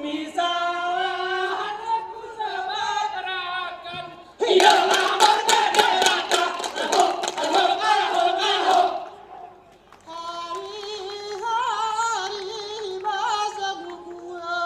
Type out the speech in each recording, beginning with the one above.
bisa aku sebaterakan. Hiyalah merdeka rata. Hari-hari masa gua.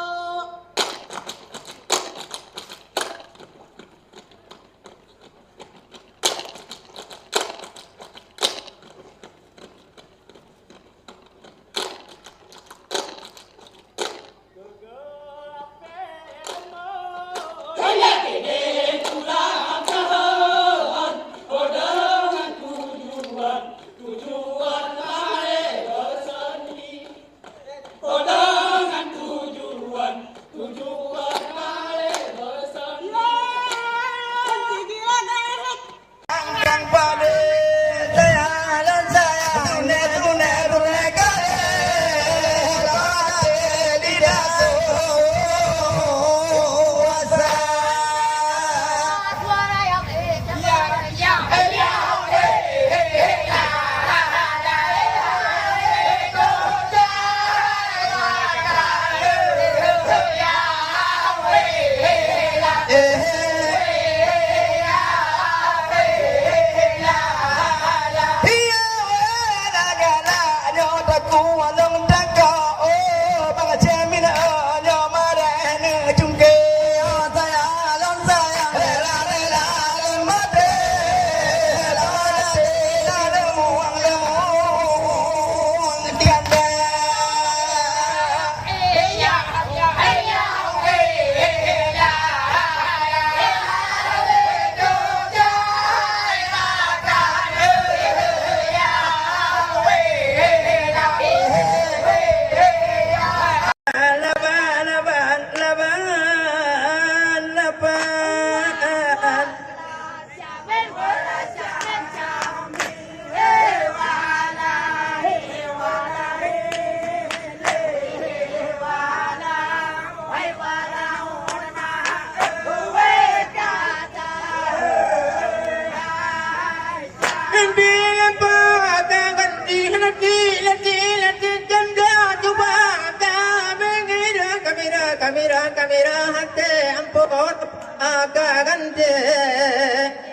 Kamera hati ampun agak gande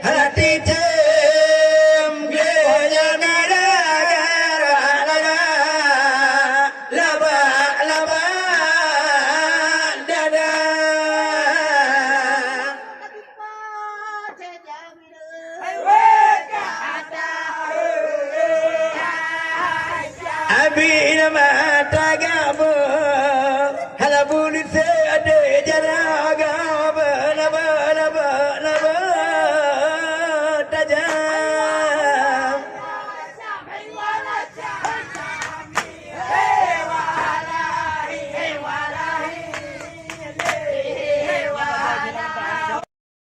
hati jem gaya gara gara laba laba dada abi nama tagabu halabuli se ade jaraga laba laba laba tajam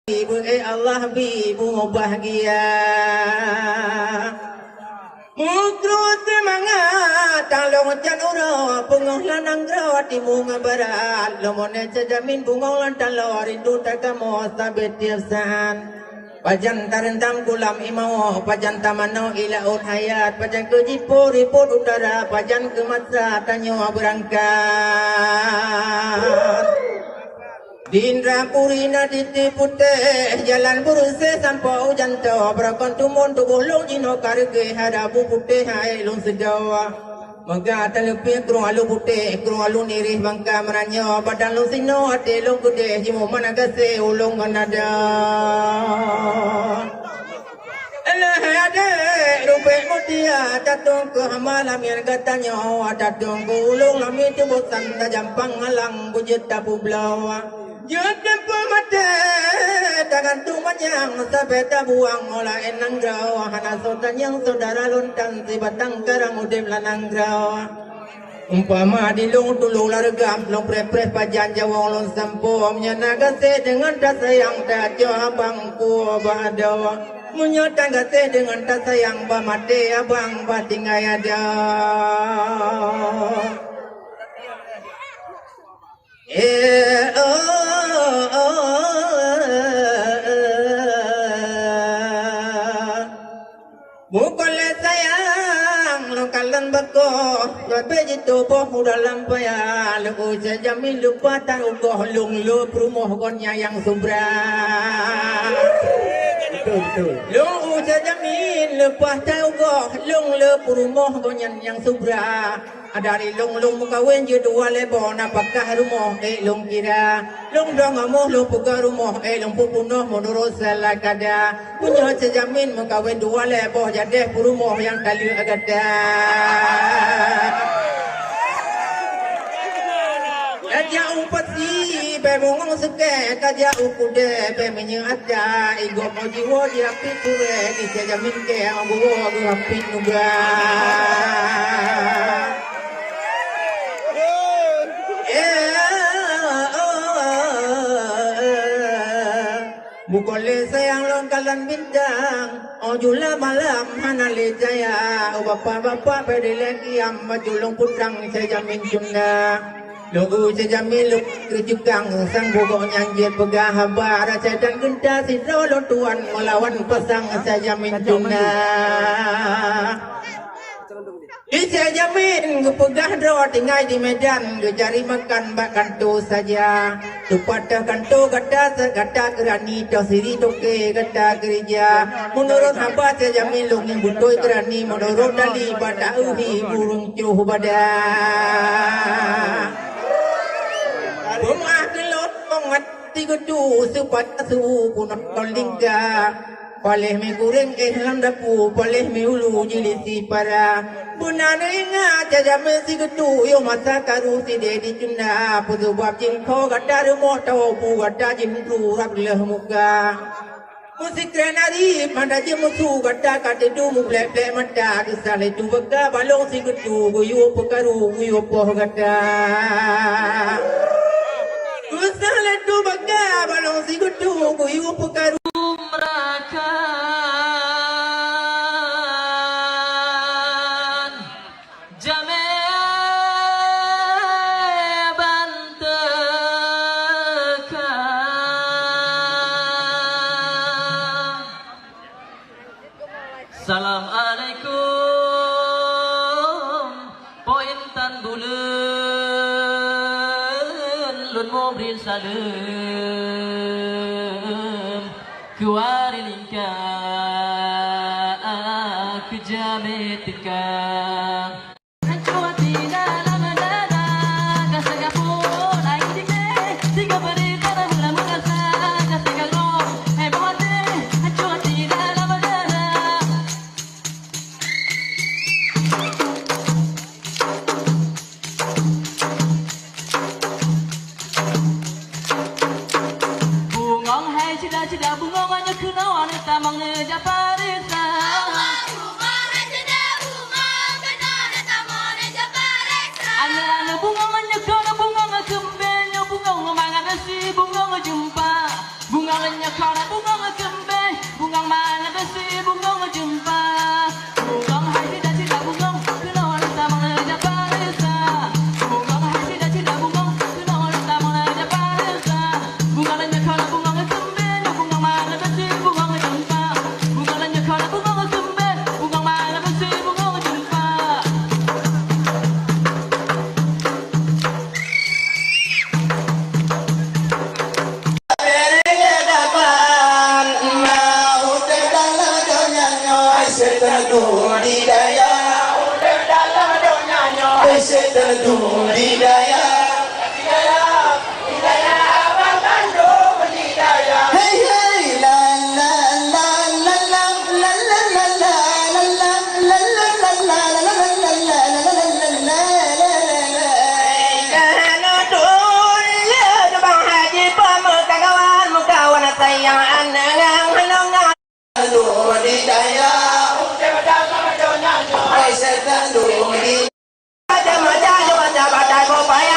ibu Allah ibu bahagia mukro semangat talong januro bunga lanang rawat di bunga barat lomone jamin bunga lantan rindu takamo sabit tiasan pajan tarendam kulam imau pajan tamano ilaut hayat pajan kejipo riput udara pajan kemasa tanyo berangkat Dindra purina titi putih jalan buruse sampai janto berakon tumun tubuh long jino karge hadapu putih hai long sedawa maka telepi krung alu putih krung alu nirih bangka meranyo badan long sino ate long gede jimu mana gase ulung kanada Allah ada rupe mutia tatung ke malam yang katanya tatung ke ulung lami tubuh santa jampang alang bujut tapu blawa Jangan pemata tangan tuman yang sabeta buang olah enang grau hana sotan yang saudara lontan si batang karang udem lanang grau umpama dilung tulung largam long pre-pre pajan jawang long sampom nyanaga se dengan tas sayang tak abang ku badawa menyotang gase dengan tas sayang bamate abang batingai ada Mukul sayang lo kalan bako babe jitu boh dalam paya lu sejamin lupa tahu goh lung lu perumoh gonya yang subra Betul. lung sejamin lupa tahu goh lung lu perumoh gonya yang subra dari lung kawin je dua lebon apakah rumah lung kira lung dong amuh lu puga rumah lung pupunoh menurut salah kada punya sejamin mengkawin dua lebon jadi perumoh yang tali agada Kaja upati be mongong seke kaja ukude be menyata igo mojiwo dia piture di jamin ke abu hapin nuga Bukole sayang longkalan bintang Ojula malam hanale jaya Bapak-bapak bedele kiam Majulong putrang saya jamin jumna Lugu saya jamin luk kerjukang Sang bogok nyanjir pegah habar Saya dan genta sidro tuan Melawan pasang saya jamin jumna Saya jamin gupegah dro tinggal di Medan Gue cari makan makan tu saja Tu pada kanto gata segata kerani Tu siri toke gata gereja Menurut hamba saya jamin lu yang butuh kerani Menurut dali pada uhi burung cuh badan Rumah kelot mongat tiga tu Supat su punat kolingga Paleh me goreng dalam dapur Paleh me ulu jilisi para Bunana ingat jaja me si ketu Yo masa karu si dedi cunda Putu bab jingko gata rumah tau pu gata jintru rap leh muka Musik renari pada jemusu gata kate du mu plek mata Kesale tu baka balong si ketu Guyu pekaru guyu poh gata Kesale tu baka balong si ketu Guyu pekaru Merakan Jame bantekan Assalamualaikum Pointan bulan Lun mobrin salam Kuari lingka Aku jame tekan Cuati dalam dada Kasagapun Aing dikne Tiga berita dan bulan mengasa Kasagak roh Hebate Cuati dalam dada Bungong hai cida-cida bungong hanya kena wanita mengejar parisa Ana-ana bungong hanya kena bungong kembenya bungong mangan nasi bungong jumpa Bungong hanya kena bungong kembe bungong mangan nasi bungong jumpa Bungong hai cida-cida bungong kena wanita mengejar parisa Bungong hai cida-cida bungong kena wanita mengejar parisa Bungong hanya kena bungong kembenya bungong mangan nasi bungong jumpa Bungong hanya kena bungong kembe bungong mangan nasi bungong jumpa Hãy subscribe cho kênh Ghiền Mì Gõ để không bỏ lỡ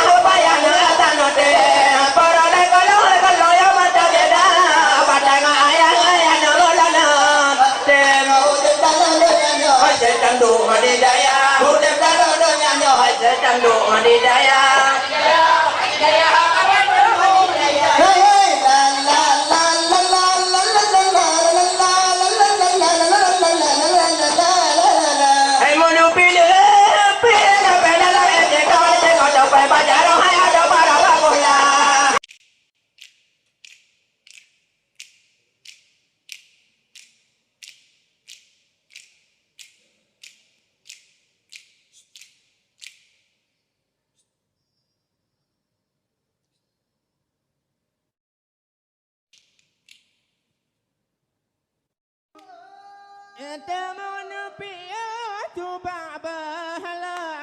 Temen pia coba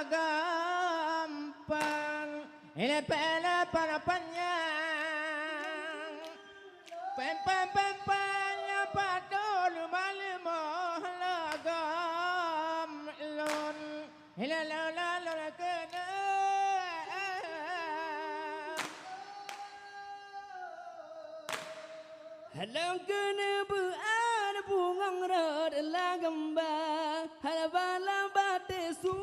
gampang ini pele para panjang pempanya padol malimo lagam lon ini la kena Halang kena buat bungang rod lagamba halabala bate su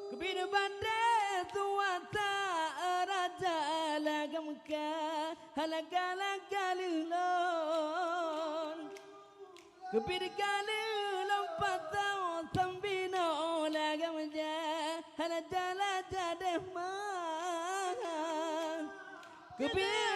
Kebina bate suata raja lagamka halagala galilon Kebina galilon patau sambino lagamja halajala jadeh man Kebina